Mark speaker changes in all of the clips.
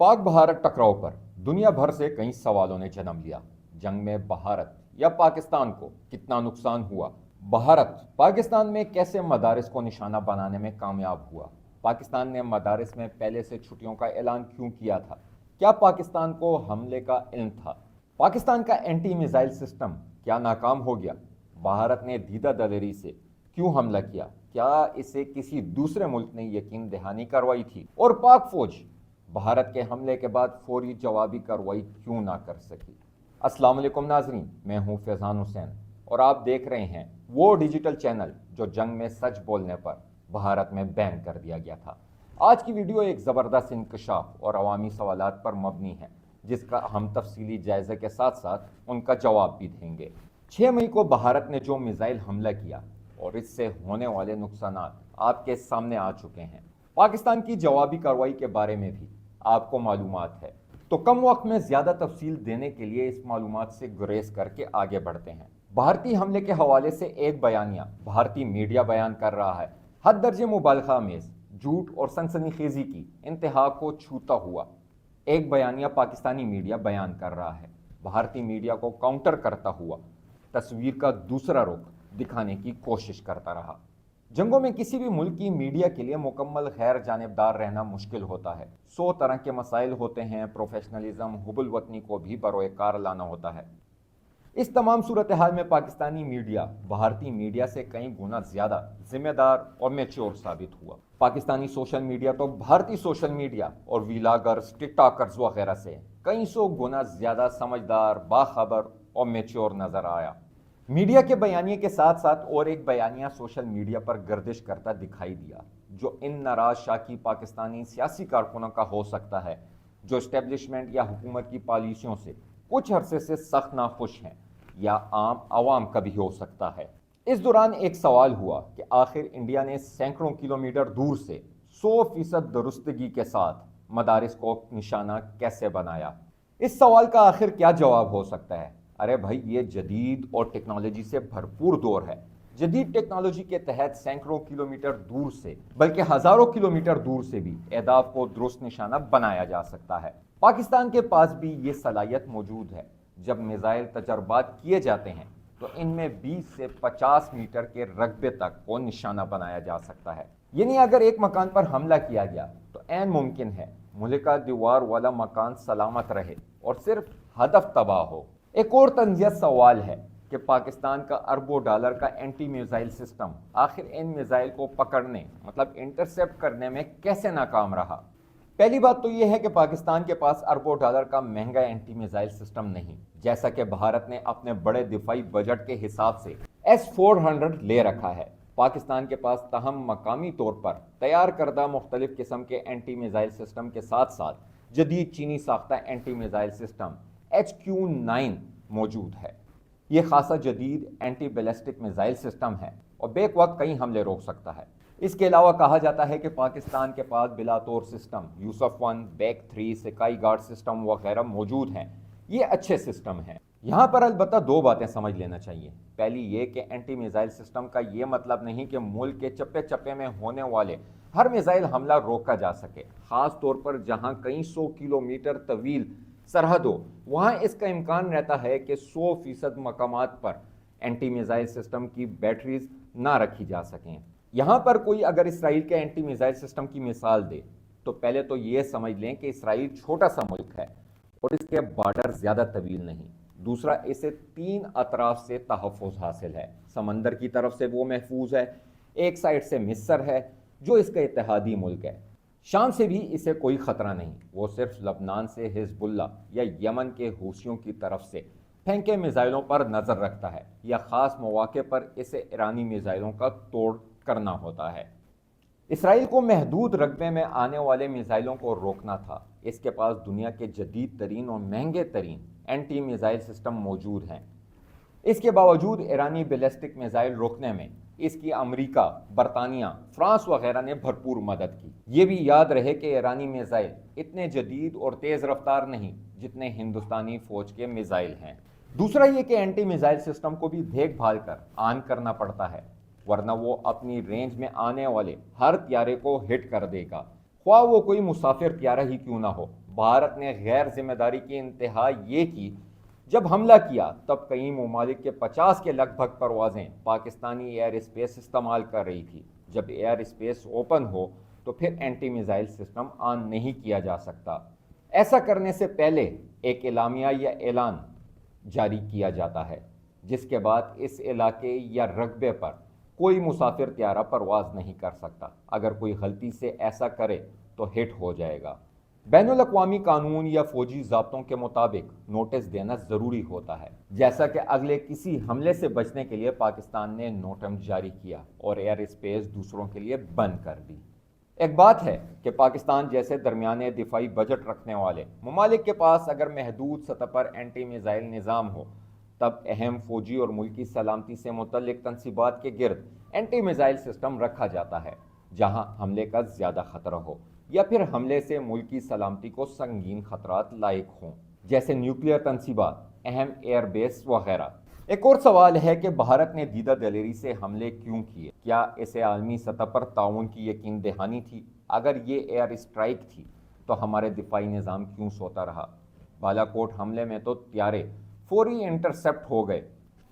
Speaker 1: पाक भारत टकराव पर दुनिया भर से कई सवालों ने जन्म लिया। जंग में भारत या पाकिस्तान को कितना नुकसान हुआ? भारत पाकिस्तान में कैसे मदारिस को निशाना बनाने में कामयाब हुआ? पाकिस्तान ने मदारिस में पहले से छुट्टियों का ऐलान क्यों किया था? क्या पाकिस्तान को हमले का इल्म था? पाकिस्तान का एंटी मिसाइल सिस्टम क्या नाकाम हो गया? भारत ने दीदा दलेरी से क्यों हमला किया? क्या इसे किसी दूसरे मुल्क ने यकीन दहानी करवाई थी? और पाक फौज भारत के हमले के बाद फौरी जवाबी कार्रवाई क्यों ना कर सकी? अस्सलाम वालेकुम नाजरीन, मैं हूं फैजान हुसैन और आप देख रहे हैं वो डिजिटल चैनल जो जंग में सच बोलने पर भारत में बैन कर दिया गया था। आज की वीडियो एक ज़बरदस्त इंकशाफ और अवामी सवालात पर मबनी है, जिसका हम तफसीली जायजे के साथ साथ उनका जवाब भी देंगे। 6 मई को भारत ने जो मिसाइल हमला किया और इससे होने वाले नुकसानात आपके सामने आ चुके हैं। पाकिस्तान की जवाबी कार्रवाई के बारे में भी आपको मालूमात है, तो कम वक्त में ज़्यादा तफसील देने के लिए इस मालूमात से गुरेज करके आगे बढ़ते हैं। भारतीय हमले के हवाले से एक बयानिया भारतीय मीडिया बयान कर रहा है, हद दर्जे मुबालगा अमेज, झूठ और सनसनीखेजी की इंतहा को छूता हुआ। एक बयानिया पाकिस्तानी मीडिया बयान कर रहा है, भारतीय मीडिया को काउंटर करता हुआ तस्वीर का दूसरा रुख दिखाने की कोशिश करता रहा। जंगों में किसी भी मुल्क की मीडिया के लिए मुकम्मल गैर जानिबदार रहना मुश्किल होता है। 100 तरह के मसाइल होते हैं, प्रोफेशनलिज्म, हुबुल वतनी को भी बरोए कार लाना होता है। इस तमाम सूरत हाल में पाकिस्तानी मीडिया भारतीय मीडिया से कई गुना ज्यादा जिम्मेदार और मैच्योर साबित हुआ। पाकिस्तानी सोशल मीडिया तो भारतीय सोशल मीडिया और वीलागर्स, टिकटॉकर्स वगैरह से कई सौ गुना ज्यादा समझदार, बाखबर और मैच्योर नजर आया। मीडिया के बयानिए के साथ साथ और एक बयानिया सोशल मीडिया पर गर्दिश करता दिखाई दिया, जो इन नाराज शाकी पाकिस्तानी सियासी कारकुनों का हो सकता है, जो एस्टेब्लिशमेंट या हुकूमत की पॉलिसियों से कुछ अरसे से सख्त नाखुश हैं, या आम आवाम का भी हो सकता है। इस दौरान एक सवाल हुआ कि आखिर इंडिया ने सैकड़ों किलोमीटर दूर से 100% दुरुस्तगी के साथ मदारिस को निशाना कैसे बनाया? इस सवाल का आखिर क्या जवाब हो सकता है? अरे भाई, ये जदीद और टेक्नोलॉजी से भरपूर दौर है। जदीद टेक्नोलॉजी के तहत सैकड़ों किलोमीटर दूर से, बल्कि हजारों किलोमीटर दूर से भी अहदाफ को दुरुस्त निशाना बनाया जा सकता है। पाकिस्तान के पास भी ये सलाहियत मौजूद है। जब मिसाइल तजर्बात किए जाते हैं तो इनमें 20 से 50 मीटर के रकबे तक को निशाना बनाया जा सकता है। यानी अगर एक मकान पर हमला किया गया तो ऐन मुमकिन है मुल्क का दीवार वाला मकान सलामत रहे और सिर्फ हदफ तबाह हो। एक और तंजिया सवाल है कि पाकिस्तान का अरबों डॉलर का एंटी मिसाइल सिस्टम आखिर इन मिसाइल को पकड़ने मतलब इंटरसेप्ट करने में कैसे नाकाम रहा? पहली बात तो यह है कि पाकिस्तान के पास अरबों डॉलर का महंगा एंटी मिसाइल सिस्टम नहीं, जैसा कि भारत ने अपने बड़े दिफाई बजट के हिसाब से S-400 ले रखा है। पाकिस्तान के पास तहम मकामी तौर पर तैयार करदा मुख्तलिफ किस्म के एंटी मिसाइल सिस्टम के साथ साथ जदीद चीनी साख्ता एंटी मिसाइल सिस्टम HQ-9 मौजूद है। ये खासा जदीद एंटी बैलिस्टिक मिसाइल सिस्टम है और बेक वक्त कई हमले रोक सकता है। इसके अलावा कहा जाता है कि पाकिस्तान के पास बिलातोर सिस्टम, यूसुफ-1, बैक-3, स्काई गार्ड सिस्टम वगैरह मौजूद हैं। ये अच्छे सिस्टम हैं। यहाँ पर अलबत्ता 2 बातें समझ लेना चाहिए। पहली ये कि एंटी मिसाइल सिस्टम का ये मतलब नहीं कि मुल्क के चप्पे चप्पे में होने वाले हर मिसाइल हमला रोका जा सके। खास तौर पर जहाँ कई 100 किलोमीटर तवील सरहद हो, वहाँ इसका इम्कान रहता है कि 100% मकामात पर एंटी मिसाइल सिस्टम की बैटरीज ना रखी जा सकें। यहाँ पर कोई अगर इसराइल के एंटी मिसाइल सिस्टम की मिसाल दे तो पहले तो ये समझ लें कि इसराइल छोटा सा मुल्क है और इसके बॉर्डर ज़्यादा तवील नहीं। दूसरा, इसे 3 अतराफ से तहफ़्फ़ुज़ हासिल है। समंदर की तरफ से वो महफूज है, एक साइड से मिस्र है जो इसका इत्तेहादी मुल्क है, शाम से भी इसे कोई ख़तरा नहीं। वो सिर्फ लबनान से हिज़्बुल्लाह या यमन के हूसियों की तरफ से फेंके मिसाइलों पर नज़र रखता है, या ख़ास मौके पर इसे ईरानी मिसाइलों का तोड़ करना होता है। इसराइल को महदूद रकबे में आने वाले मिसाइलों को रोकना था। इसके पास दुनिया के जदीद तरीन और महंगे तरीन एंटी मिसाइल सिस्टम मौजूद हैं। इसके बावजूद ईरानी बैलिस्टिक मिसाइल रोकने में इसकी अमेरिका, बरतानिया, फ्रांस वगैरह ने भरपूर मदद की। ये भी याद रहे कि ईरानी मिसाइल इतने जदीद और तेज़ रफ्तार नहीं जितने हिंदुस्तानी फौज के मिसाइल हैं। दूसरा ये कि एंटी मिसाइल सिस्टम को भी देखभाल कर ऑन करना पड़ता है, वरना वो अपनी रेंज में आने वाले हर त्यारे को हिट कर देगा, ख्वाह वो कोई मुसाफिर त्यारा ही क्यों ना हो। بھارت نے غیر ذمہ داری کی انتہا یہ کی جب حملہ کیا تب کئی ممالک کے 50 کے لگ بھگ پروازیں پاکستانی ایئر اسپیس استعمال کر رہی تھی۔ جب ایئر اسپیس اوپن ہو تو پھر اینٹی میزائل سسٹم آن نہیں کیا جا سکتا۔ ایسا کرنے سے پہلے ایک اعلامیہ یا اعلان جاری کیا جاتا ہے جس کے بعد اس علاقے یا رقبے پر کوئی مسافر طیارہ پرواز نہیں کر سکتا۔ اگر کوئی غلطی سے ایسا کرے تو ہٹ ہو جائے گا۔ بین الاقوامی قانون یا فوجی ضابطوں کے مطابق نوٹس دینا ضروری ہوتا ہے، جیسا کہ اگلے کسی حملے سے بچنے کے لیے پاکستان نے نوٹم جاری کیا اور ایئر اسپیس دوسروں کے لیے بند کر دی۔ ایک بات ہے کہ پاکستان جیسے درمیانے دفاعی بجٹ رکھنے والے ممالک کے پاس اگر محدود سطح پر اینٹی میزائل نظام ہو تب اہم فوجی اور ملکی سلامتی سے متعلق تنصیبات کے گرد اینٹی میزائل سسٹم رکھا جاتا ہے جہاں حملے کا زیادہ خطرہ ہو یا پھر حملے سے ملکی سلامتی کو سنگین خطرات لاحق ہوں، جیسے نیوکلیئر تنصیبات، اہم ایئر بیس وغیرہ۔ ایک اور سوال ہے کہ بھارت نے دیدہ دلیری سے حملے کیوں کیے؟ کیا اسے عالمی سطح پر تعاون کی یقین دہانی تھی؟ اگر یہ ایئر اسٹرائک تھی تو ہمارے دفاعی نظام کیوں سوتا رہا؟ بالا کوٹ حملے میں تو طیارے فوری انٹرسپٹ ہو گئے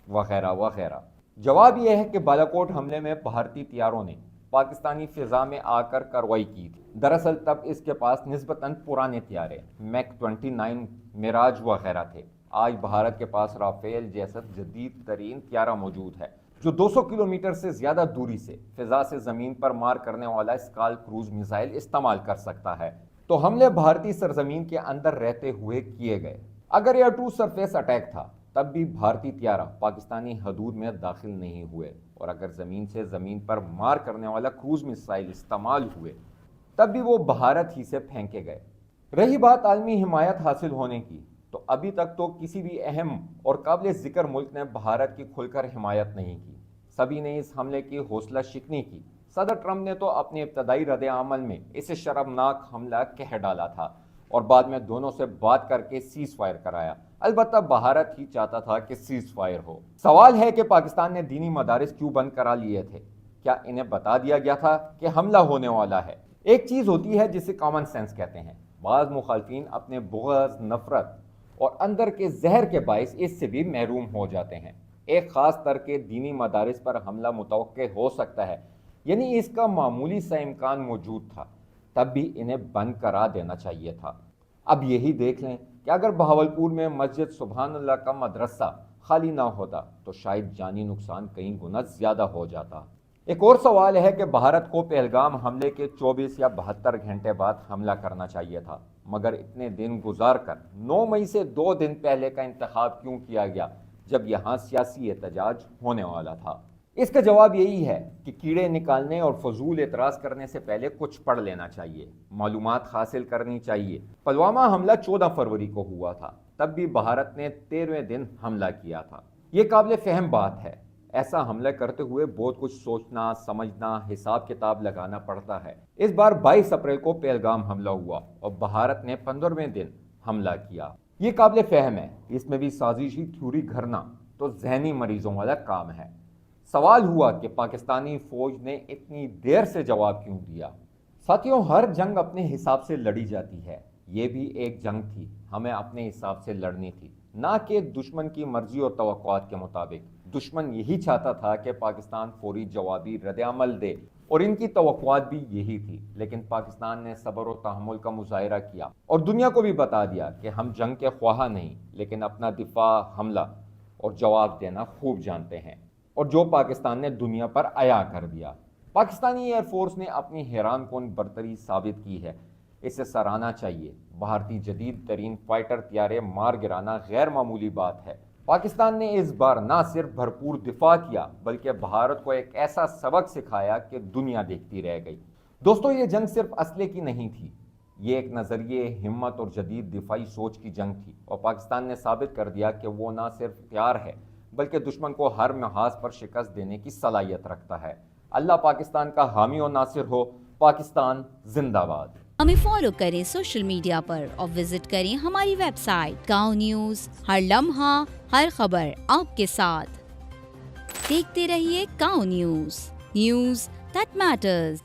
Speaker 1: وغیرہ وغیرہ۔ جواب یہ ہے کہ بالا کوٹ حملے میں بھارتی طیاروں نے پاکستانی فضا میں آ کر کارروائی کی تھی۔ دراصل تب اس کے پاس نسبتاً پرانے طیارے میک 29 میراج وغیرہ تھے۔ آج بھارت کے پاس رافیل جیسا جدید ترین طیارہ موجود ہے جو 200 کلومیٹر سے زیادہ دوری سے فضا سے زمین پر مار کرنے والا اسکال کروز میزائل استعمال کر سکتا ہے۔ تو حملے بھارتی سرزمین کے اندر رہتے ہوئے کیے گئے۔ اگر ایئر ٹو سرفیس اٹیک تھا تب بھی بھارتی طیارہ پاکستانی حدود میں داخل نہیں ہوئے، اور اگر زمین سے زمین پر مار کرنے والا کروز میزائل استعمال ہوئے تب بھی وہ بھارت ہی سے پھینکے گئے۔ رہی بات عالمی حمایت حاصل ہونے کی، تو ابھی تک تو کسی بھی اہم اور قابل ذکر ملک نے بھارت کی کھل کر حمایت نہیں کی۔ سبھی نے اس حملے کی حوصلہ شکنی کی۔ صدر ٹرمپ نے تو اپنے ابتدائی رد عمل میں اسے شرمناک حملہ کہہ ڈالا تھا اور بعد میں دونوں سے بات کر کے سیز فائر کرایا۔ البتہ بھارت ہی چاہتا تھا کہ سیز فائر ہو۔ سوال ہے کہ پاکستان نے دینی مدارس کیوں بند کرا لیے تھے؟ کیا انہیں بتا دیا گیا تھا کہ حملہ ہونے والا ہے؟ ایک چیز ہوتی ہے جسے کامن سینس کہتے ہیں۔ بعض مخالفین اپنے بغض، نفرت اور اندر کے زہر کے باعث اس سے بھی محروم ہو جاتے ہیں۔ ایک خاص طرح کے دینی مدارس پر حملہ متوقع ہو سکتا ہے، یعنی اس کا معمولی سا امکان موجود تھا، تب بھی انہیں بند کرا دینا چاہیے تھا۔ اب یہی دیکھ لیں کہ اگر بہاولپور میں مسجد سبحان اللہ کا مدرسہ خالی نہ ہوتا تو شاید جانی نقصان کئی گنا زیادہ ہو جاتا۔ ایک اور سوال ہے کہ بھارت کو پہلگام حملے کے 24 یا 72 گھنٹے بعد حملہ کرنا چاہیے تھا، مگر اتنے دن گزار کر 9 مئی سے 2 دن پہلے کا انتخاب کیوں کیا گیا جب یہاں سیاسی احتجاج ہونے والا تھا؟ اس کا جواب یہی ہے کہ کیڑے نکالنے اور فضول اعتراض کرنے سے پہلے کچھ پڑھ لینا چاہیے، معلومات حاصل کرنی چاہیے۔ پلوامہ حملہ 14 فروری کو ہوا تھا، تب بھی بھارت نے 13ویں دن حملہ کیا تھا۔ یہ قابل فہم بات ہے۔ ایسا حملہ کرتے ہوئے بہت کچھ سوچنا، سمجھنا، حساب کتاب لگانا پڑتا ہے۔ اس بار 22 اپریل کو پہلگام حملہ ہوا اور بھارت نے 15ویں دن حملہ کیا۔ یہ قابل فہم ہے۔ اس میں بھی سازشی تھیوری گھڑنا تو ذہنی مریضوں والا کام ہے۔ سوال ہوا کہ پاکستانی فوج نے اتنی دیر سے جواب کیوں دیا؟ ساتھیوں، ہر جنگ اپنے حساب سے لڑی جاتی ہے۔ یہ بھی ایک جنگ تھی، ہمیں اپنے حساب سے لڑنی تھی، نہ کہ دشمن کی مرضی اور توقعات کے مطابق۔ دشمن یہی چاہتا تھا کہ پاکستان فوری جوابی رد عمل دے اور ان کی توقعات بھی یہی تھی، لیکن پاکستان نے صبر و تحمل کا مظاہرہ کیا اور دنیا کو بھی بتا دیا کہ ہم جنگ کے خواہاں نہیں، لیکن اپنا دفاع، حملہ اور جواب دینا خوب جانتے ہیں، اور جو پاکستان نے دنیا پر عیاں کر دیا۔ پاکستانی ایئر فورس نے اپنی حیران کن برتری ثابت کی ہے، اسے سراہنا چاہیے۔ بھارتی جدید ترین فائٹر طیارے مار گرانا غیر معمولی بات ہے۔ پاکستان نے اس بار نہ صرف بھرپور دفاع کیا بلکہ بھارت کو ایک ایسا سبق سکھایا کہ دنیا دیکھتی رہ گئی۔ دوستو، یہ جنگ صرف اسلحے کی نہیں تھی، یہ ایک نظریے، ہمت اور جدید دفاعی سوچ کی جنگ تھی، اور پاکستان نے ثابت کر دیا کہ وہ نہ صرف تیار ہے بلکہ دشمن کو ہر محاذ پر شکست دینے کی صلاحیت رکھتا ہے۔ اللہ پاکستان کا حامی و ناصر ہو۔ پاکستان زندہ باد۔
Speaker 2: ہمیں فالو کریں سوشل میڈیا پر اور وزٹ کریں ہماری ویب سائٹ گاؤں نیوز، ہر لمحہ ہر خبر آپ کے ساتھ۔ دیکھتے رہیے گاؤں نیوز، نیوز دیٹ میٹرز۔